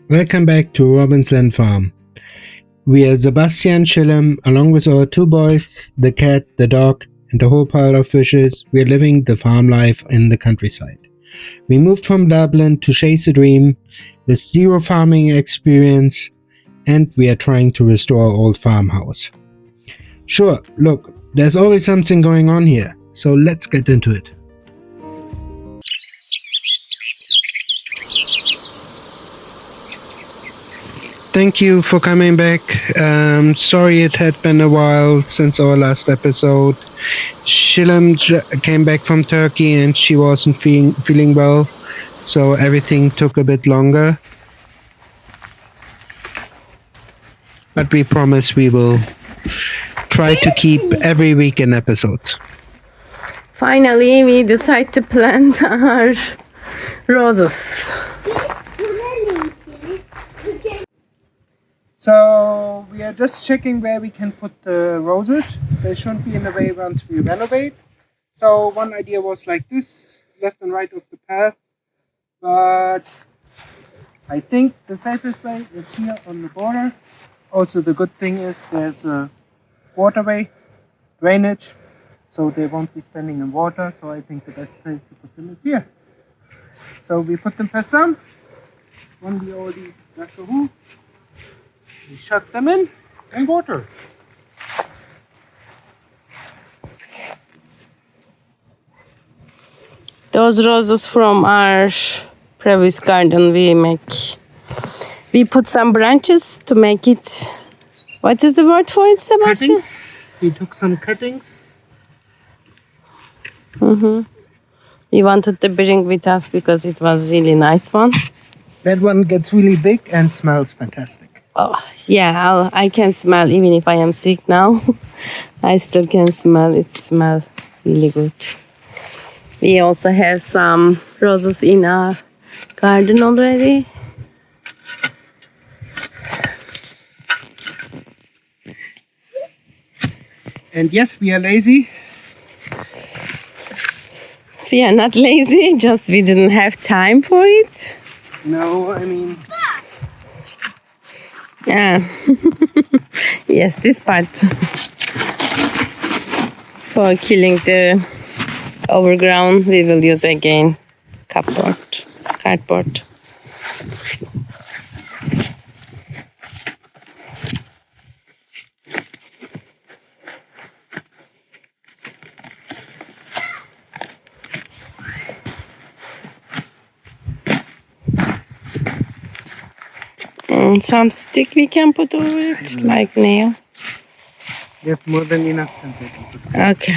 Welcome back to Robinson Farm. We are Sebastian Schillem, along with our two boys, the cat, the dog, and a whole pile of fishes. We are living the farm life in the countryside. We moved from Dublin to chase a dream with zero farming experience, and we are trying to restore our old farmhouse. Sure, look, there's always something going on here, so let's get into it. Thank you for coming back. Sorry it had been a while since our last episode. Shilem came back from Turkey and she wasn't feeling well, so everything took a bit longer. But we promise we will try to keep every week an episode. Finally, we decide to plant our roses. So we are just checking where we can put the roses. They shouldn't be in the way once we renovate. So one idea was like this, left and right of the path. But I think the safest way is here on the border. Also the good thing is there's a waterway, drainage, so they won't be standing in water. So I think the best place to put them is here. So we put them first down. One we already got the hole. We shut them in and water. Those roses from our previous garden we put some branches to make it. What is the word for it, Sebastian? Cuttings. We took some cuttings. We wanted to bring with us because it was really nice one. That one gets really big and smells fantastic. Oh, yeah, I can smell even if I am sick now. I still can smell. It smells really good. We also have some roses in our garden already. And yes, we are lazy. We are not lazy, just we didn't have time for it. No, I mean... Yeah. Yes, this part for killing the overground we will use again cardboard. Some stick we can put over it, like nail. We have more than enough something. Okay.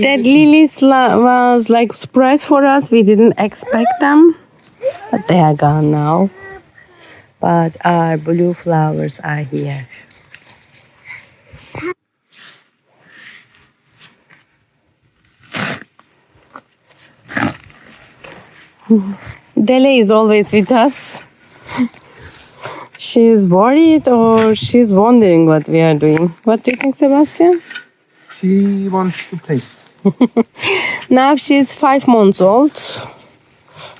That lilies was like surprise for us. We didn't expect them, but they are gone now. But our blue flowers are here. Dele is always with us. She's worried or she's wondering what we are doing. What do you think, Sebastian? She wants to play. Now she's 5 months old.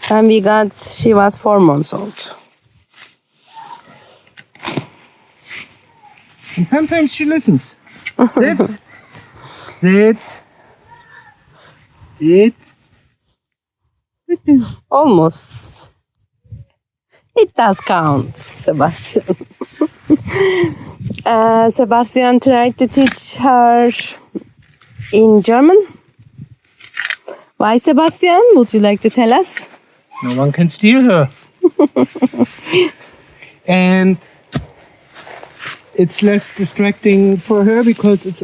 And she was 4 months old. And sometimes she listens. Sit. Sit. Sit. Almost. It does count, Sebastian. Sebastian tried to teach her in German. Why, Sebastian? Would you like to tell us? No one can steal her. And it's less distracting for her because it's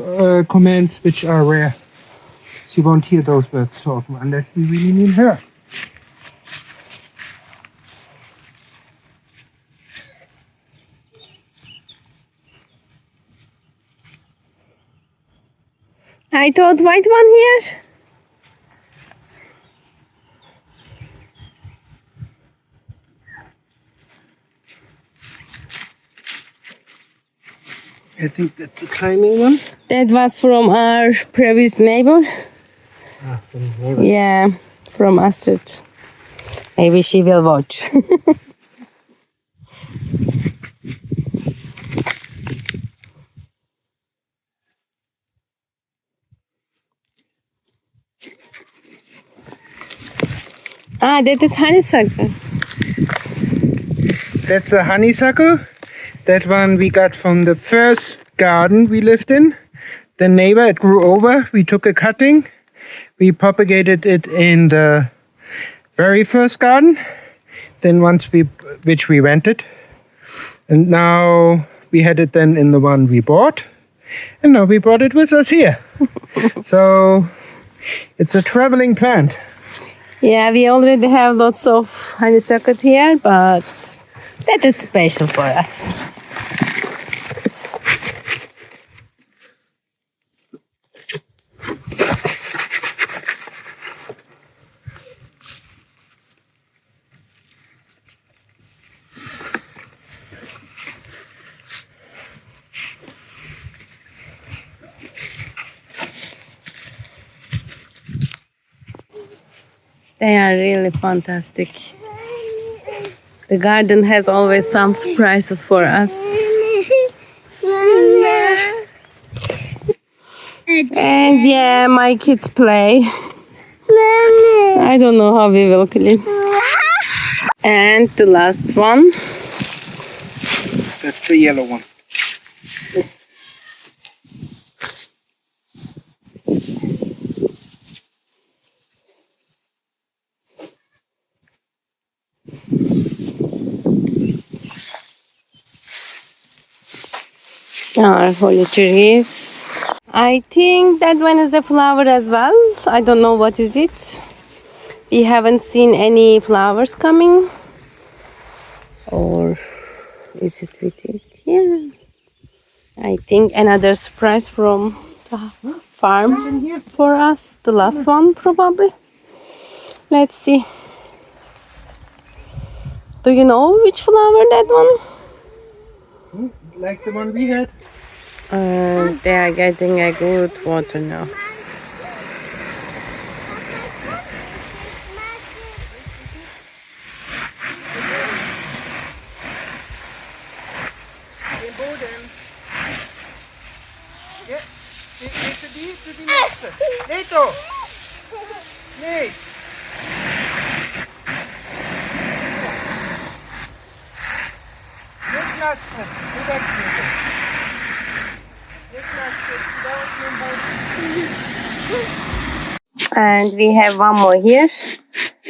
commands which are rare. She won't hear those words so often unless we really need her. I thought white one here. I think that's a climbing one. That was from our previous neighbor. From the neighbor. Yeah, from Astrid. Maybe she will watch. Ah, that is honeysuckle. That's a honeysuckle. That one we got from the first garden we lived in. The neighbor, it grew over. We took a cutting. We propagated it in the very first garden. Then which we rented. And now we had it then in the one we bought. And now we brought it with us here. So it's a traveling plant. Yeah, we already have lots of honeysuckle here, but that is special for us. They are really fantastic. The garden has always some surprises for us. And yeah, my kids play. I don't know how we will clean. And the last one. That's the yellow one. Our holy trees. I think that one is a flower as well. I don't know what is it. We haven't seen any flowers coming. Or is it with it? Yeah. I think another surprise from the farm for us. The last one probably. Let's see. Do you know which flower that one? Like the one we had. They are getting a good water now. And we have one more here,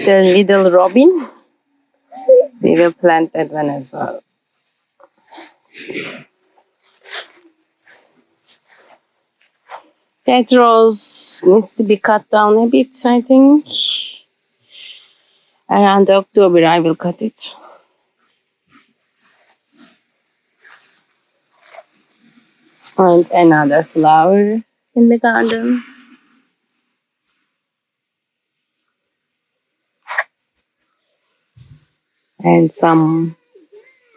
the little robin. We will plant that one as well. That rose needs to be cut down a bit, I think. Around October I will cut it. And another flower in the garden. And some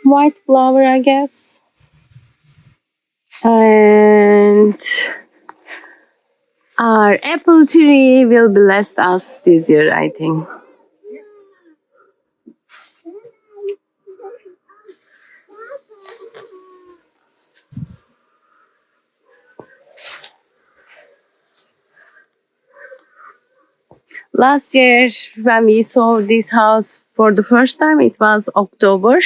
white flower, I guess. And our apple tree will bless us this year, I think. Last year, when we saw this house for the first time, it was October.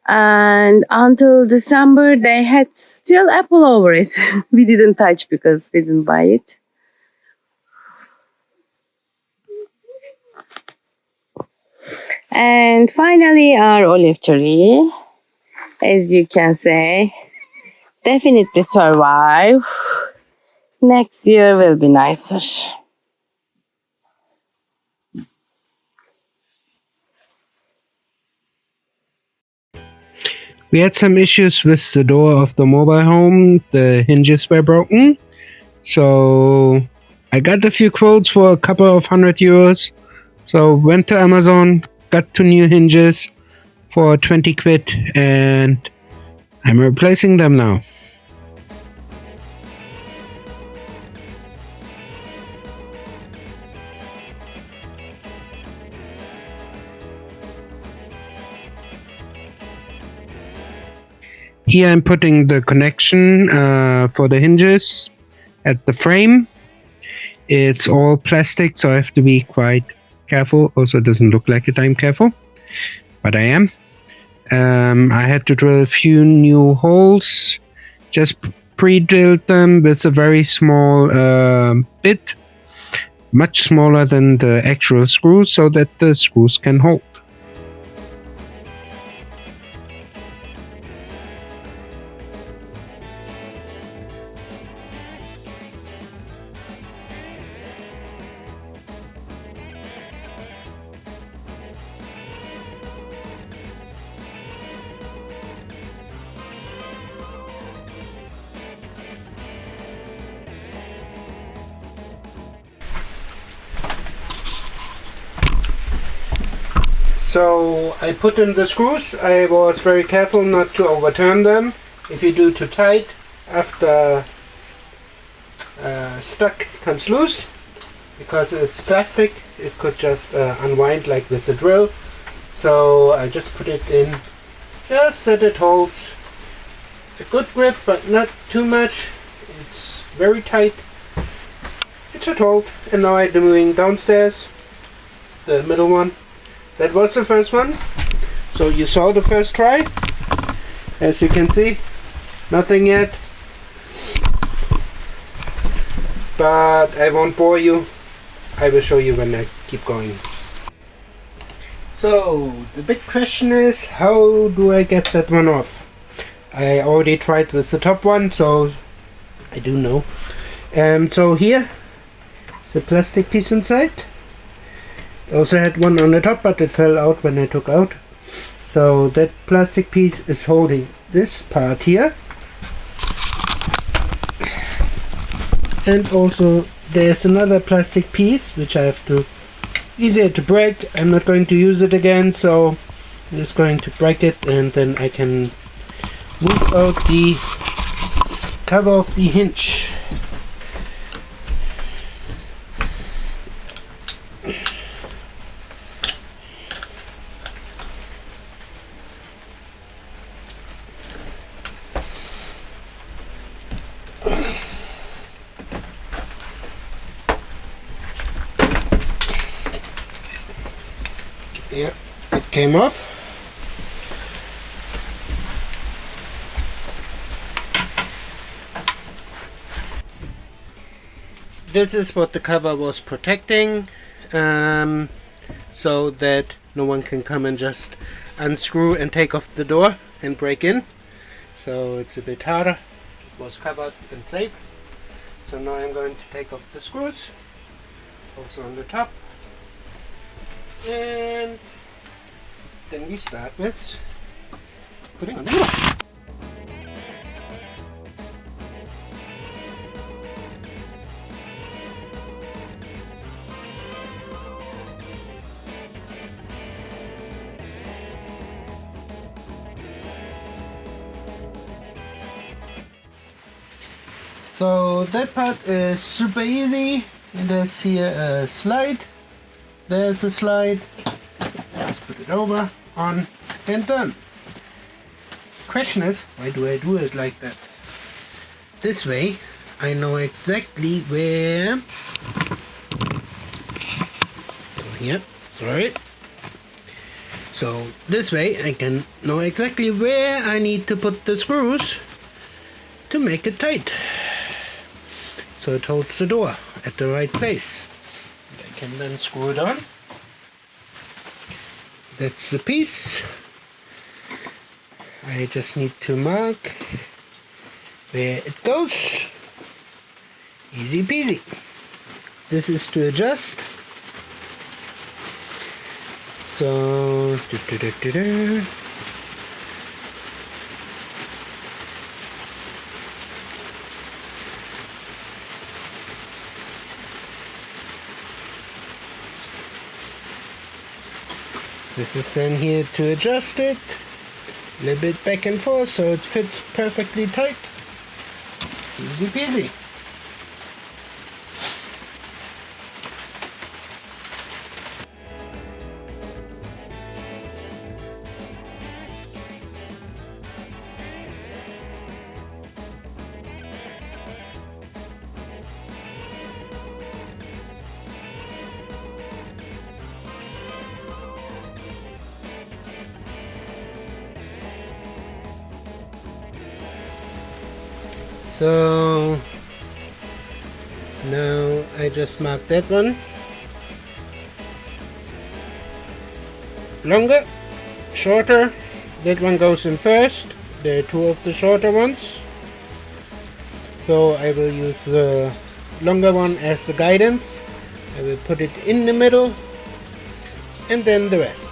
And until December, they had still apple over it. We didn't touch because we didn't buy it. And finally, our olive tree, as you can say, definitely survive. Next year will be nicer. We had some issues with the door of the mobile home. The hinges were broken. So I got a few quotes for a couple of €100. So went to Amazon, got 2 new hinges for 20 quid, and I'm replacing them now. Here I'm putting the connection for the hinges at the frame. It's all plastic, so I have to be quite careful. Also, it doesn't look like it I'm careful, but I am. I had to drill a few new holes, just pre-drilled them with a very small bit, much smaller than the actual screws, so that the screws can hold. So I put in the screws. I was very careful not to overturn them. If you do too tight, after stuck comes loose, because it's plastic, it could just unwind like with a drill. So I just put it in, just that it holds a good grip, but not too much. It's very tight. It should hold. And now I'm moving downstairs, the middle one. That was the first one. So you saw the first try. As you can see, nothing yet. But I won't bore you. I will show you when I keep going. So the big question is, how do I get that one off? I already tried with the top one, so I do know. So here is a plastic piece inside. I also had one on the top, but it fell out when I took out. So that plastic piece is holding this part here. And also there's another plastic piece which I have to, easier to break. I'm not going to use it again, so I'm just going to break it, and then I can move out the cover of the hinge. Yeah, it came off. This is what the cover was protecting, so that no one can come and just unscrew and take off the door and break in. So it's a bit harder. It was covered and safe. So now I'm going to take off the screws, also on the top. And then we start with putting on the door. So that part is super easy. There's here a slide. There's a slide. Just put it over, on, and done. Question is, why do I do it like that? This way I know exactly where. So here, sorry. So this way I can know exactly where I need to put the screws to make it tight, so it holds the door at the right place. And I can then screw it on. That's the piece. I just need to mark where it goes. Easy peasy. This is to adjust. So this is then here to adjust it, a little bit back and forth so it fits perfectly tight. Easy peasy. So now I just marked that one. Longer, shorter, that one goes in first. There are two of the shorter ones. So I will use the longer one as the guidance. I will put it in the middle and then the rest.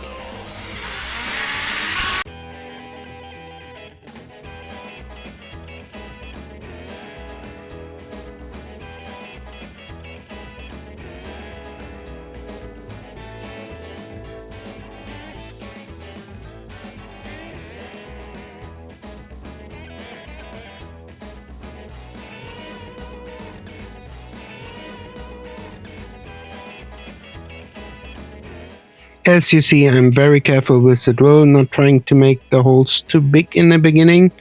As you see, I'm very careful with the drill, not trying to make the holes too big in the beginning,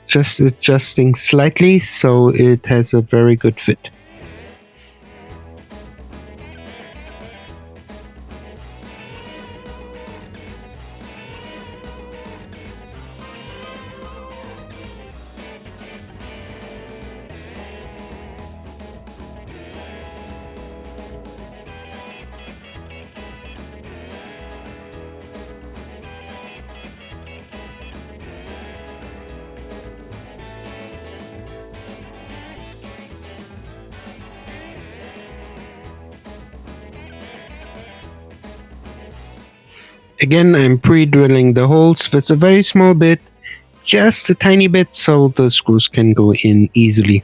just adjusting slightly so it has a very good fit. Again, I'm pre-drilling the holes with a very small bit, just a tiny bit, so the screws can go in easily.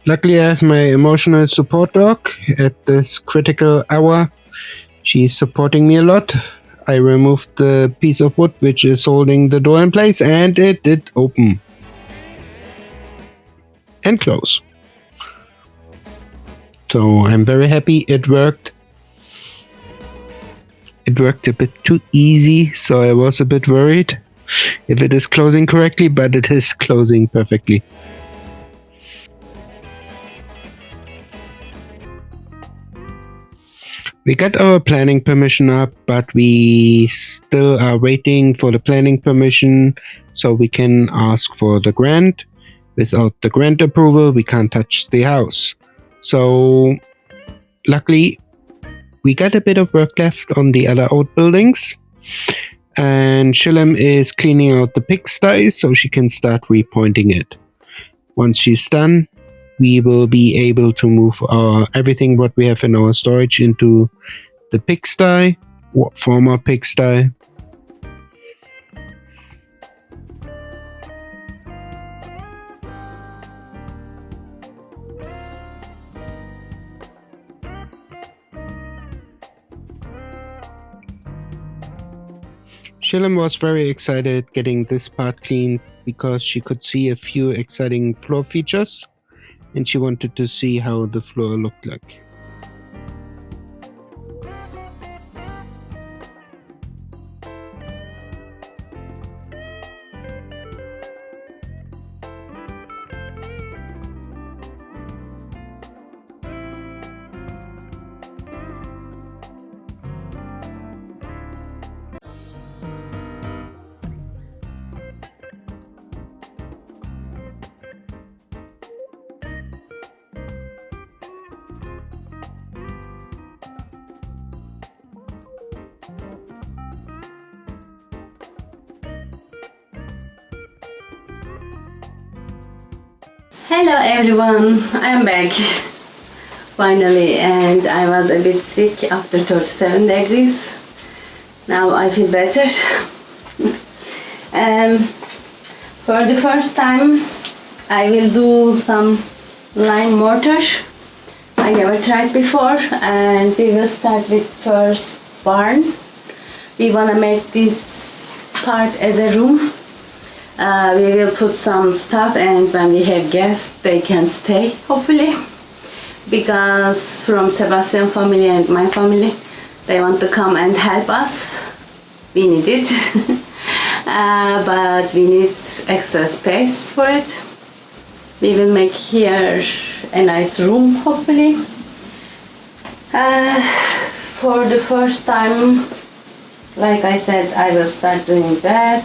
Luckily, I have my emotional support dog at this critical hour. She's supporting me a lot. I removed the piece of wood which is holding the door in place, and it did open and close. So I'm very happy it worked. It worked a bit too easy, so I was a bit worried if it is closing correctly, but it is closing perfectly. We got our planning permission up, but we still are waiting for the planning permission so we can ask for the grant. Without the grant approval, we can't touch the house. So luckily, we got a bit of work left on the other outbuildings. And Shilem is cleaning out the pigsty so she can start repointing it. Once she's done, we will be able to move everything what we have in our storage into the pigsty, former pigsty. Shilem was very excited getting this part cleaned because she could see a few exciting floor features and she wanted to see how the floor looked like. Hello everyone, I'm back finally, and I was a bit sick after 37 degrees. Now I feel better. For the first time I will do some lime mortar I never tried before, and we will start with first barn. We want to make this part as a room. We will put some stuff, and when we have guests they can stay, hopefully, because from Sebastian family and my family, they want to come and help us. We need it. But we need extra space for it. We will make here a nice room, hopefully. For the first time, like I said, I will start doing that.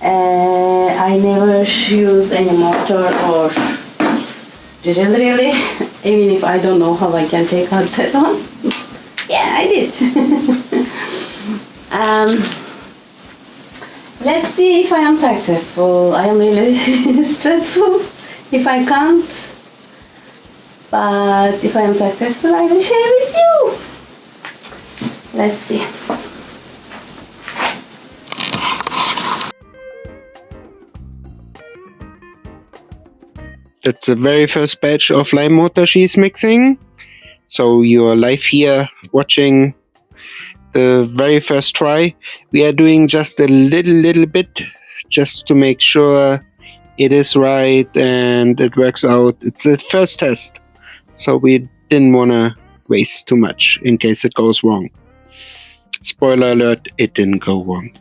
I never use any mortar or drill, really, even if I don't know how I can take out that one. Yeah, I did. Let's see if I am successful. I am really stressful if I can't. But if I am successful, I will share with you. Let's see. That's the very first batch of lime mortar she's mixing. So you're live here watching the very first try. We are doing just a little bit just to make sure it is right and it works out. It's the first test, so we didn't want to waste too much in case it goes wrong. Spoiler alert, it didn't go wrong.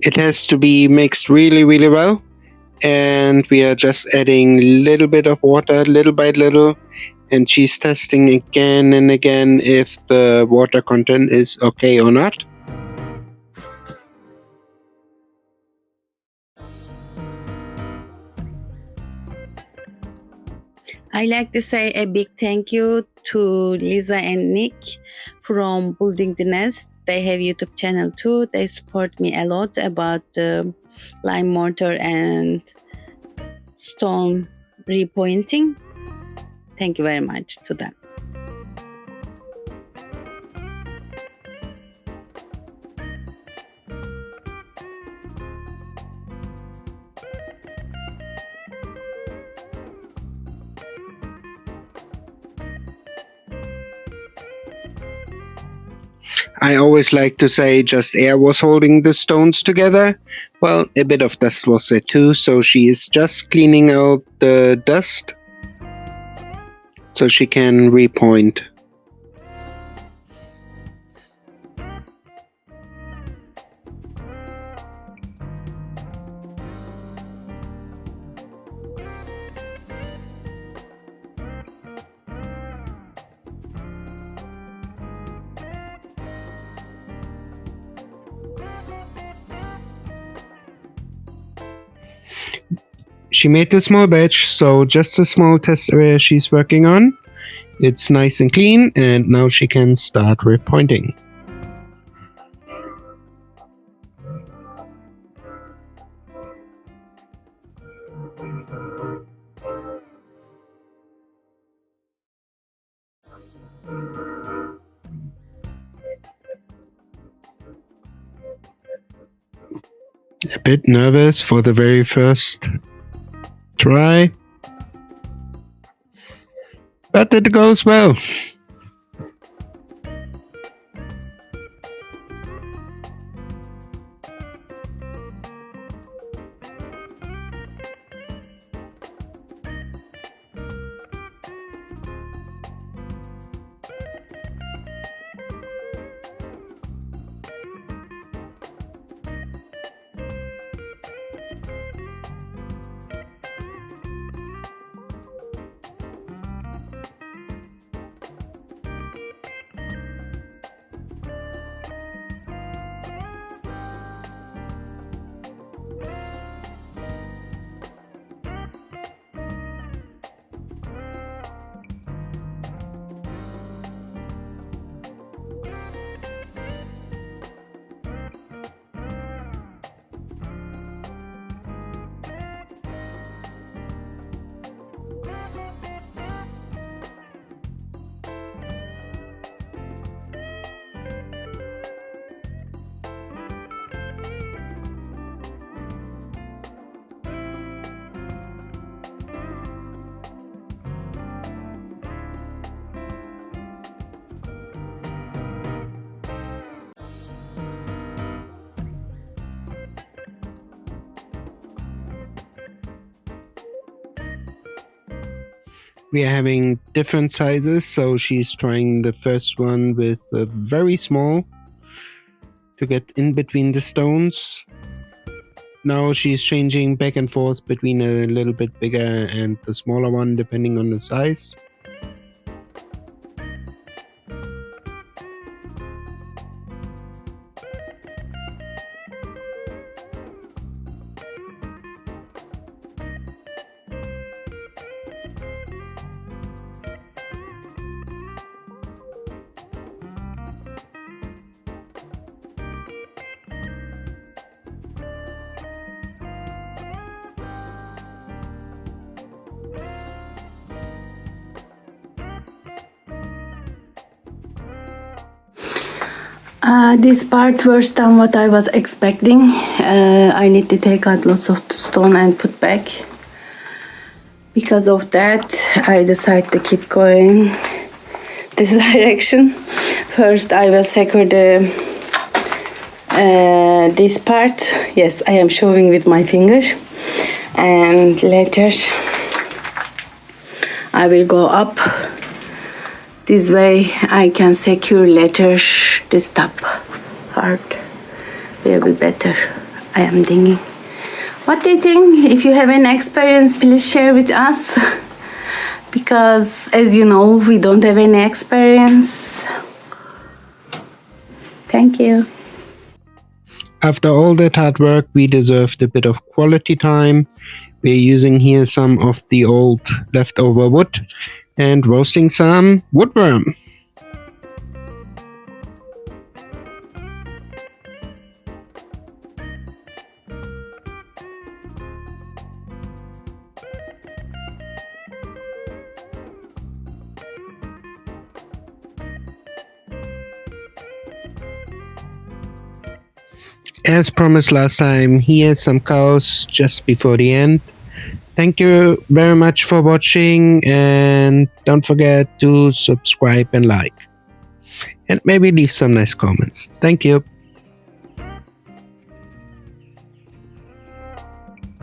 It has to be mixed really well, and we are just adding a little bit of water little by little, and she's testing again and again if the water content is okay or not. I like to say a big thank you to Lisa and Nick from Building the Nest. They have YouTube channel too. They support me a lot about lime mortar and stone repointing. Thank you very much to them. I always like to say just air was holding the stones together. Well, a bit of dust was there too, so she is just cleaning out the dust so she can repoint. She made a small batch, so just a small test area she's working on. It's nice and clean, and now she can start repointing. A bit nervous for the very first try, but it goes well. We are having different sizes, so she's trying the first one with a very small to get in between the stones. Now she's changing back and forth between a little bit bigger and the smaller one depending on the size. This part worse than what I was expecting. I need to take out lots of stone and put back. Because of that, I decided to keep going this direction. First, I will secure this part. Yes, I am showing with my finger. And later, I will go up. This way I can secure later this top part. Will be better, I am thinking. What do you think? If you have any experience, please share with us. Because as you know, we don't have any experience. Thank you. After all that hard work, we deserved a bit of quality time. We're using here some of the old leftover wood and roasting some woodworm. As promised last time, here's some cows just before the end. Thank you very much for watching, and don't forget to subscribe and like. And maybe leave some nice comments. Thank you.